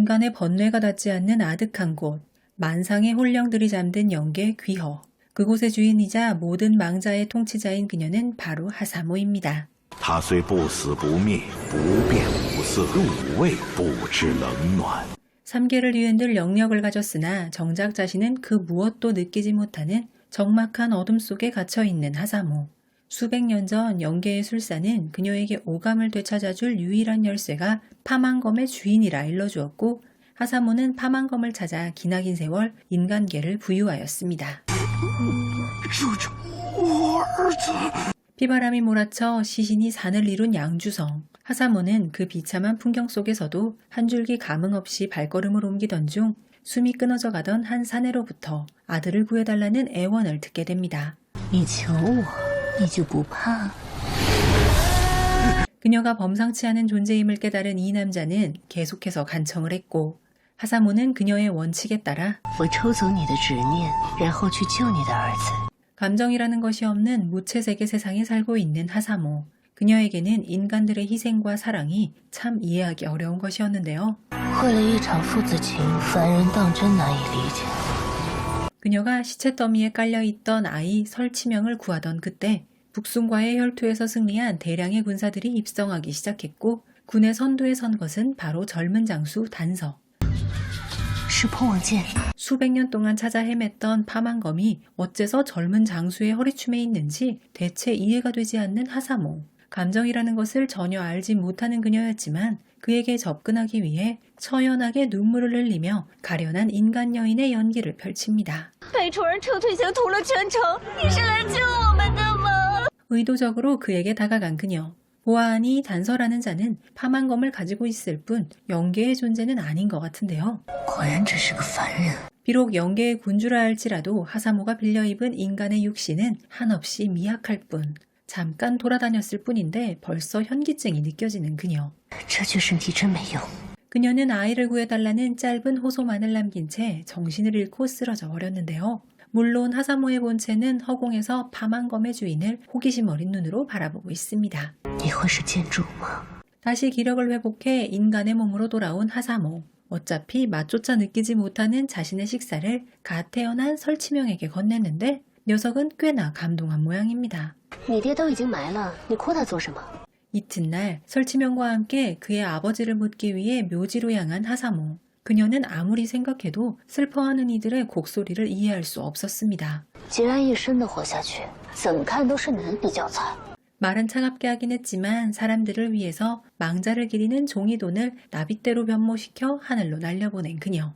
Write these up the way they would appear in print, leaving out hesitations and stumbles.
인간의 번뇌가 닿지 않는 아득한 곳, 만상의 혼령들이 잠든 영계 귀허. 그곳의 주인이자 모든 망자의 통치자인 그녀는 바로 하사모입니다. 他虽不死不灭，不变无色，入味不知冷暖。 삼계를 뒤흔들 영역을 가졌으나 정작 자신은 그 무엇도 느끼지 못하는 적막한 어둠 속에 갇혀있는 하사모. 수백 년 전 영계의 술사는 그녀에게 오감을 되찾아줄 유일한 열쇠가 파만검의 주인이라 일러주었고, 하사모는 파만검을 찾아 기나긴 세월 인간계를 부유하였습니다. 비바람이 몰아쳐 시신이 산을 이룬 양주성. 하사모는 그 비참한 풍경 속에서도 한 줄기 감흥 없이 발걸음을 옮기던 중 숨이 끊어져 가던 한 사내로부터 아들을 구해달라는 애원을 듣게 됩니다. 그녀가 범상치 않은 존재임을 깨달은 이 남자는 계속해서 간청을 했고, 하사모는 그녀의 원칙에 따라 감정이라는 것이 없는 무채색의 세상에 살고 있는 하사모. 그녀에게는 인간들의 희생과 사랑이 참 이해하기 어려운 것이었는데요. 그녀가 시체 더미에 깔려있던 아이 설치명을 구하던 그때 북순과의 혈투에서 승리한 대량의 군사들이 입성하기 시작했고, 군의 선두에 선 것은 바로 젊은 장수 단서. 수백 년 동안 찾아 헤맸던 파만검이 어째서 젊은 장수의 허리춤에 있는지 대체 이해가 되지 않는 하사모. 감정이라는 것을 전혀 알지 못하는 그녀였지만 그에게 접근하기 위해 처연하게 눈물을 흘리며 가련한 인간 여인의 연기를 펼칩니다. 의도적으로 그에게 다가간 그녀. 보아하니 단서라는 자는 파만검을 가지고 있을 뿐 영계의 존재는 아닌 것 같은데요. 비록 영계의 군주라 할지라도 하사모가 빌려 입은 인간의 육신은 한없이 미약할 뿐. 잠깐 돌아다녔을 뿐인데 벌써 현기증이 느껴지는 그녀. 그녀는 아이를 구해달라는 짧은 호소만을 남긴 채 정신을 잃고 쓰러져 버렸는데요. 물론 하사모의 본체는 허공에서 파만검의 주인을 호기심 어린 눈으로 바라보고 있습니다. 다시 기력을 회복해 인간의 몸으로 돌아온 하사모. 어차피 맛조차 느끼지 못하는 자신의 식사를 갓 태어난 설치명에게 건넸는데 녀석은 꽤나 감동한 모양입니다. 이튿날 설치명과 함께 그의 아버지를 묻기 위해 묘지로 향한 하사모. 그녀는 아무리 생각해도 슬퍼하는 이들의 곡소리를 이해할 수 없었습니다. 말은 차갑게 하긴 했지만 사람들을 위해서 망자를 기리는 종이돈을 나빗대로 변모시켜 하늘로 날려보낸 그녀.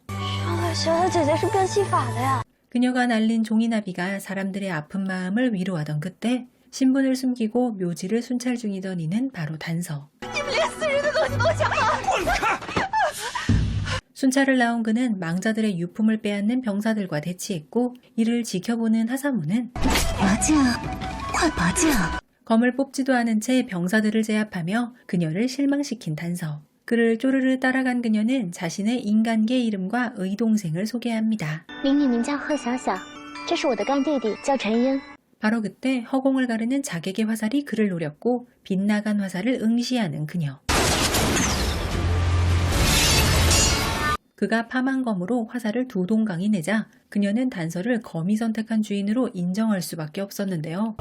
그녀가 날린 종이나비가 사람들의 아픈 마음을 위로하던 그때 신분을 숨기고 묘지를 순찰 중이던 이는 바로 단서. 순찰을 나온 그는 망자들의 유품을 빼앗는 병사들과 대치했고, 이를 지켜보는 하사모는 검을 뽑지도 않은 채 병사들을 제압하며 그녀를 실망시킨 단서. 그를 쪼르르 따라간 그녀는 자신의 인간계 이름과 의동생을 소개합니다. 바로 그때 허공을 가르는 자객의 화살이 그를 노렸고 빗나간 화살을 응시하는 그녀. 그가 파만검으로 화살을 두 동강이 내자 그녀는 단서를 검이 선택한 주인으로 인정할 수밖에 없었는데요.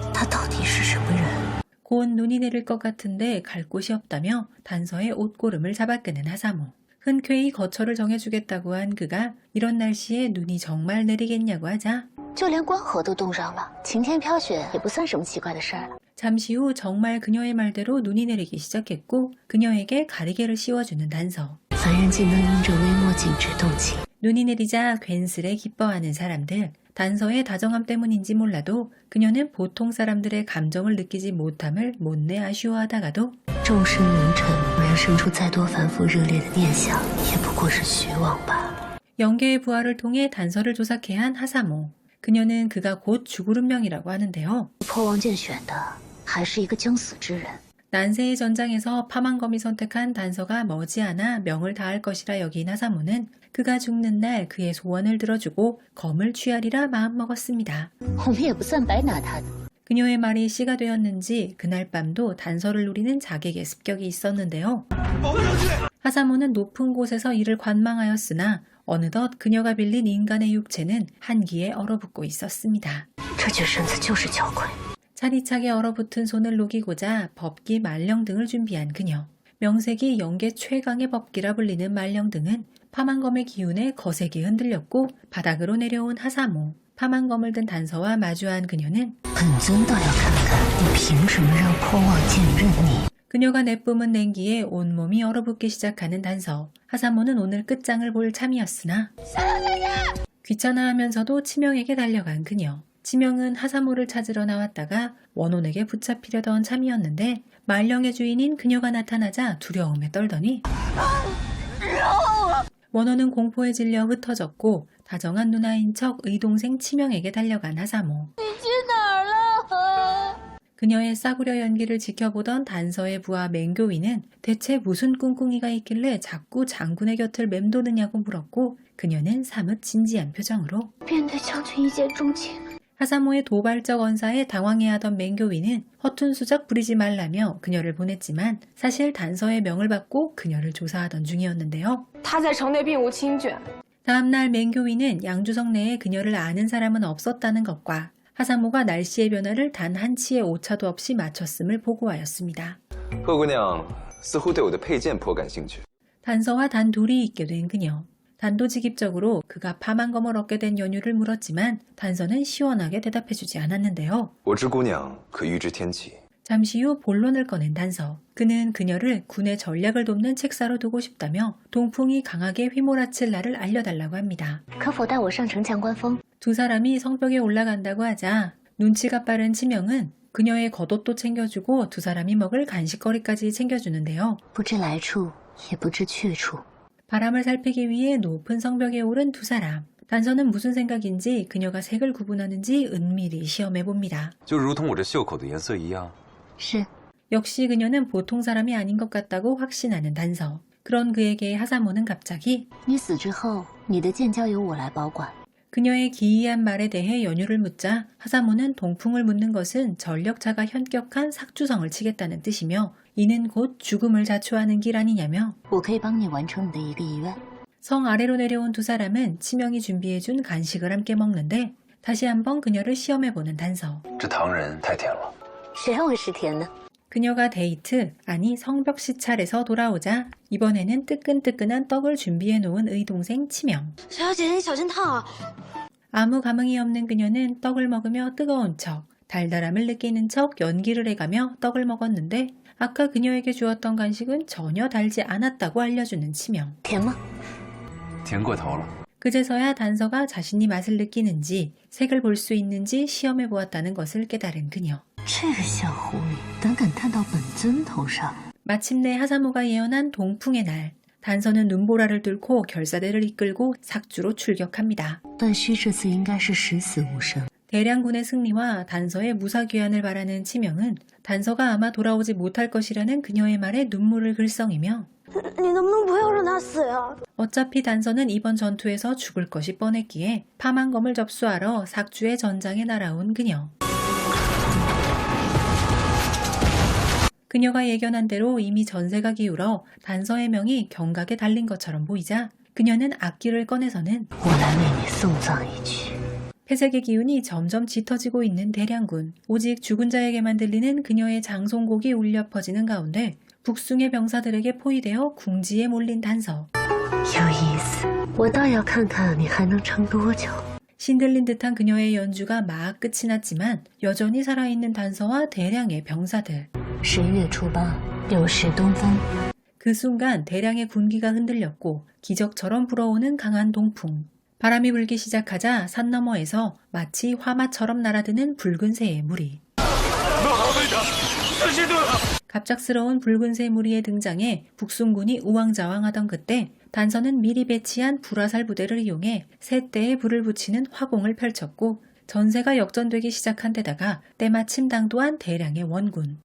곧 눈이 내릴 것 같은데 갈 곳이 없다며 단서의 옷고름을 잡아끄는 하사모. 흔쾌히 거처를 정해주겠다고 한 그가 이런 날씨에 눈이 정말 내리겠냐고 하자 잠시 후 정말 그녀의 말대로 눈이 내리기 시작했고 그녀에게 가리개를 씌워주는 단서. 눈이 내리자 괜스레 기뻐하는 사람들. 단서의 다정함 때문인지 몰라도 그녀는 보통 사람들의 감정을 느끼지 못함을 못내 아쉬워하다가도 영계의 부활을 통해 단서를 조사케 한 하사모. 그녀는 그가 곧 죽을 운명이라고 하는데요. 난세의 전장에서 파만검이 선택한 단서가 머지않아 명을 다할 것이라 여긴 하사모는 그가 죽는 날 그의 소원을 들어주고 검을 취하리라 마음먹었습니다. 그녀의 말이 씨가 되었는지 그날 밤도 단서를 노리는 자객의 습격이 있었는데요. 하사모는 높은 곳에서 이를 관망하였으나 어느덧 그녀가 빌린 인간의 육체는 한기에 얼어붙고 있었습니다. 这具身子就是娇贵。 차디차게 얼어붙은 손을 녹이고자 법기 말령등을 준비한 그녀. 명색이 영계 최강의 법기라 불리는 말령등은 파만검의 기운에 거세게 흔들렸고 바닥으로 내려온 하사모. 파만검을 든 단서와 마주한 그녀는 本尊倒要看看你凭什么让破望剑认你。 그녀가 내뿜은 냉기에 온몸이 얼어붙기 시작하는 단서. 하사모는 오늘 끝장을 볼 참이었으나 귀찮아하면서도 치명에게 달려간 그녀. 치명은 하사모를 찾으러 나왔다가 원혼에게 붙잡히려던 참이었는데 말령의 주인인 그녀가 나타나자 두려움에 떨더니 원혼은 공포에 질려 흩어졌고 다정한 누나인 척 의동생 치명에게 달려간 하사모. 그녀의 싸구려 연기를 지켜보던 단서의 부하 맹교위는 대체 무슨 꿍꿍이가 있길래 자꾸 장군의 곁을 맴도느냐고 물었고 그녀는 사뭇 진지한 표정으로 便对将军一见钟情。 하사모의 도발적 언사에 당황해하던 맹교위는 허튼 수작 부리지 말라며 그녀를 보냈지만 사실 단서의 명을 받고 그녀를 조사하던 중이었는데요. 他在城内并无亲眷， 다음날 맹교위는 양주성 내에 그녀를 아는 사람은 없었다는 것과 하사모가 날씨의 변화를 단 한치의 오차도 없이 맞췄음을 보고하였습니다. 贺姑娘似乎对我的佩剑颇感兴趣。 단서와 단 둘이 있게 된 그녀. 단도직입적으로 그가 파만검을 얻게 된 연유를 물었지만 단서는 시원하게 대답해주지 않았는데요. 我知姑娘可预知天气， 잠시 후 본론을 꺼낸 단서. 그는 그녀를 군의 전략을 돕는 책사로 두고 싶다며 동풍이 강하게 휘몰아칠 날을 알려달라고 합니다. 可否带我上城降官封？ 두 사람이 성벽에 올라간다고 하자 눈치가 빠른 치명은 그녀의 겉옷도 챙겨주고 두 사람이 먹을 간식거리까지 챙겨주는데요. 不知来处，也不知去处。 바람을 살피기 위해 높은 성벽에 오른 두 사람. 단서는 무슨 생각인지 그녀가 색을 구분하는지 은밀히 시험해봅니다. 就如同我这袖口的颜色一样。是， 역시 그녀는 보통 사람이 아닌 것 같다고 확신하는 단서. 그런 그에게 하사모는 갑자기 你死之后，你的剑交由我来保管。 그녀의 기이한 말에 대해 연유를 묻자 하사모는 동풍을 묻는 것은 전력자가 현격한 삭주성을 치겠다는 뜻이며 이는 곧 죽음을 자초하는 길 아니냐며 我可以帮你完成你的一个遗愿。 성 아래로 내려온 두 사람은 치명이 준비해준 간식을 함께 먹는데 다시 한번 그녀를 시험해보는 단서. 这糖人太甜了。谁让会是甜呢？ 그녀가 데이트, 아니 성벽 시찰에서 돌아오자 이번에는 뜨끈뜨끈한 떡을 준비해놓은 의동생 치명. 小姐，你小心烫啊！ 아무 감흥이 없는 그녀는 떡을 먹으며 뜨거운 척, 달달함을 느끼는 척 연기를 해가며 떡을 먹었는데 아까 그녀에게 주었던 간식은 전혀 달지 않았다고 알려주는 치명. 甜吗？甜过头了。 그제서야 단서가 자신이 맛을 느끼는지 색을 볼 수 있는지 시험해보았다는 것을 깨달은 그녀. 这个小狐狸胆敢探到本尊头上。 마침내 하사모가 예언한 동풍의 날. 단서는 눈보라를 뚫고 결사대를 이끌고 삭주로 출격합니다. 段虚这次应该是十死无生。 대량군의 승리와 단서의 무사귀환을 바라는 치명은 단서가 아마 돌아오지 못할 것이라는 그녀의 말에 눈물을 글썽이며 你能不能不要让他死呀？ 어차피 단서는 이번 전투에서 죽을 것이 뻔했기에 파만검을 접수하러 삭주의 전장에 날아온 그녀. 그녀가 예견한 대로 이미 전세가 기울어 단서의 명이 경각에 달린 것처럼 보이자 그녀는 악기를 꺼내서는 我来为你送葬一曲。 회색의 기운이 점점 짙어지고 있는 대량군. 오직 죽은 자에게만 들리는 그녀의 장송곡이 울려 퍼지는 가운데 북숭의 병사들에게 포위되어 궁지에 몰린 단서. 有意思，我倒要看看你还能撑多久。 신들린 듯한 그녀의 연주가 막 끝이 났지만 여전히 살아있는 단서와 대량의 병사들. 10月初8，6时东风。 그 순간 대량의 군기가 흔들렸고 기적처럼 불어오는 강한 동풍. 바람이 불기 시작하자 산 너머에서 마치 화마처럼 날아드는 붉은 새의 무리. 갑작스러운 붉은 새 무리의 등장에 북숭군이 우왕좌왕하던 그때 단서는 미리 배치한 불화살 부대를 이용해 새 떼에 불을 붙이는 화공을 펼쳤고 전세가 역전되기 시작한 데다가 때마침 당도한 대량의 원군.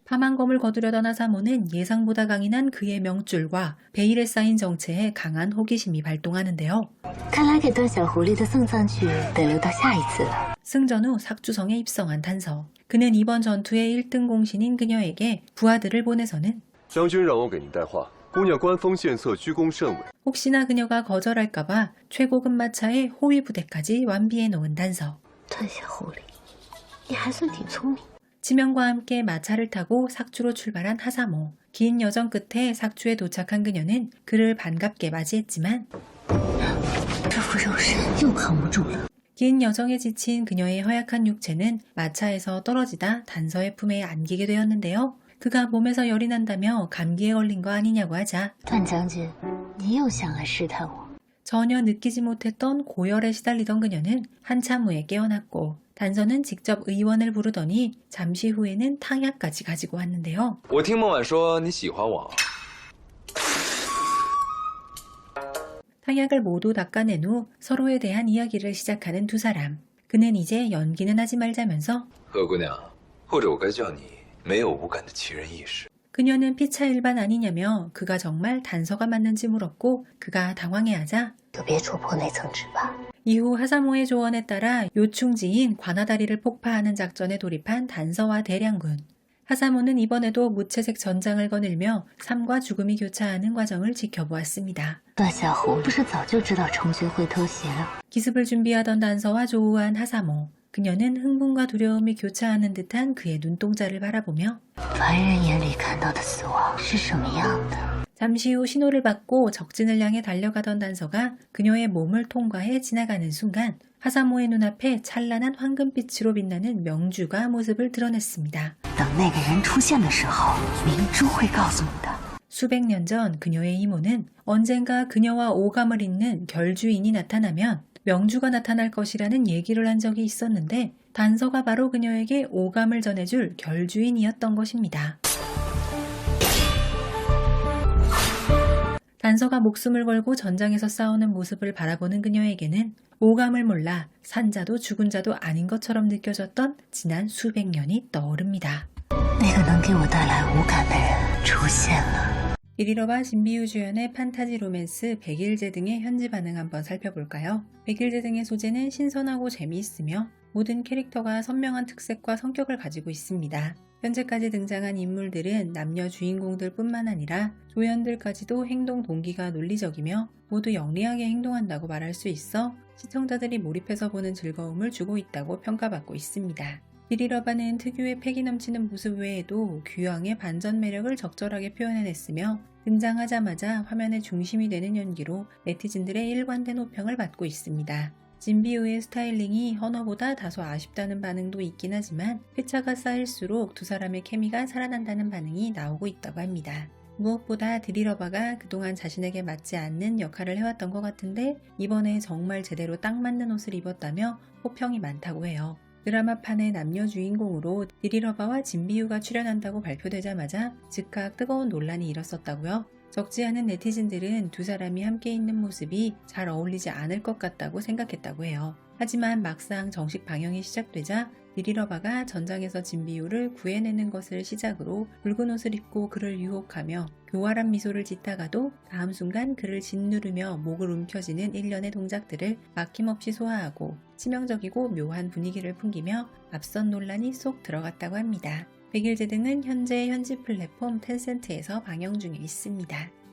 파만검을 거두려던 하사모는 예상보다 강인한 그의 명줄과 베일에 쌓인 정체에 강한 호기심이 발동하는데요. 看来给段小狐狸的送葬曲得留到下一次了。 승전 후 삭주성에 입성한 단서. 그는 이번 전투의 1등 공신인 그녀에게 부하들을 보내서는 将军让我给您带话，姑娘官封献策，居功甚伟。 혹시나 그녀가 거절할까봐 최고급 마차에 호위 부대까지 완비해 놓은 단서. 段小狐狸，你还算挺聪明。 치명과 함께 마차를 타고 삭주로 출발한 하사모. 긴 여정 끝에 삭주에 도착한 그녀는 그를 반갑게 맞이했지만 这副肉身又扛不住了。 긴 여정에 지친 그녀의 허약한 육체는 마차에서 떨어지다 단서의 품에 안기게 되었는데요. 그가 몸에서 열이 난다며 감기에 걸린 거 아니냐고 하자 段将军，你又想来试探我？ 전혀 느끼지 못했던 고열에 시달리던 그녀는 한참 후에 깨어났고 단서는 직접 의원을 부르더니 잠시 후에는 탕약까지 가지고 왔는데요. 我听孟晚说你喜欢我， 탕약을 모두 닦아낸 후 서로에 대한 이야기를 시작하는 두 사람. 그는 이제 연기는 하지 말자면서 贺姑娘，或者我该叫你没有五感的奇人异士。 그녀는 피차 일반 아니냐며 그가 정말 단서가 맞는지 물었고 그가 당황해하자 就别戳破那层纸吧。 이후 하사모의 조언에 따라 요충지인 관아다리를 폭파하는 작전에 돌입한 단서와 대량군. 하사모는 이번에도 무채색 전장을 거닐며 삶과 죽음이 교차하는 과정을 지켜보았습니다. 段小狐不是早就知道程军会偷袭了？ 기습을 준비하던 단서와 조우한 하사모. 그녀는 흥분과 두려움이 교차하는 듯한 그의 눈동자를 바라보며 凡人眼里看到的死亡是什么样的？ 잠시 후 신호를 받고 적진을 향해 달려가던 단서가 그녀의 몸을 통과해 지나가는 순간 하사모의 눈앞에 찬란한 황금빛으로 빛나는 명주가 모습을 드러냈습니다. 等那个人出现的时候，明珠会告诉你的。 수백 년 전 그녀의 이모는 언젠가 그녀와 오감을 잇는 결주인이 나타나면 명주가 나타날 것이라는 얘기를 한 적이 있었는데 단서가 바로 그녀에게 오감을 전해줄 결주인이었던 것입니다. 단서가 목숨을 걸고 전장에서 싸우는 모습을 바라보는 그녀에게는 오감을 몰라 산자도 죽은 자도 아닌 것처럼 느껴졌던 지난 수백 년이 떠오릅니다. 那个能给我带来无感的人出现了。 이리러바 진비유 주연의 판타지 로맨스 백일제 등의 현지 반응 한번 살펴볼까요? 백일제 등의 소재는 신선하고 재미있으며 모든 캐릭터가 선명한 특색과 성격을 가지고 있습니다. 현재까지 등장한 인물들은 남녀 주인공들 뿐만 아니라 조연들까지도 행동 동기가 논리적이며 모두 영리하게 행동한다고 말할 수 있어 시청자들이 몰입해서 보는 즐거움을 주고 있다고 평가받고 있습니다. 디리러바는 특유의 패기 넘치는 모습 외에도 규영의 반전 매력을 적절하게 표현해냈으며 등장하자마자 화면의 중심이 되는 연기로 네티즌들의 일관된 호평을 받고 있습니다. 진비우의 스타일링이 헌어보다 다소 아쉽다는 반응도 있긴 하지만 회차가 쌓일수록 두 사람의 케미가 살아난다는 반응이 나오고 있다고 합니다. 무엇보다 디리러바가 그동안 자신에게 맞지 않는 역할을 해왔던 것 같은데 이번에 정말 제대로 딱 맞는 옷을 입었다며 호평이 많다고 해요. 드라마판의 남녀 주인공으로 디리러바와 진비유가 출연한다고 발표되자마자 즉각 뜨거운 논란이 일었었다고요. 적지 않은 네티즌들은 두 사람이 함께 있는 모습이 잘 어울리지 않을 것 같다고 생각했다고 해요. 하지만 막상 정식 방영이 시작되자 디리러바가 전장에서 진비유를 구해내는 것을 시작으로 붉은 옷을 입고 그를 유혹하며 교활한 미소를 짓다가도 다음 순간 그를 짓누르며 목을 움켜쥐는 일련의 동작들을 막힘없이 소화하고 치명적이고 묘한 분위기를 풍기며 앞선 논란이 쏙 들어갔다고 합니다. 백일제 등은 현재 현지 플랫폼 텐센트에서 방영 중에 있습니다.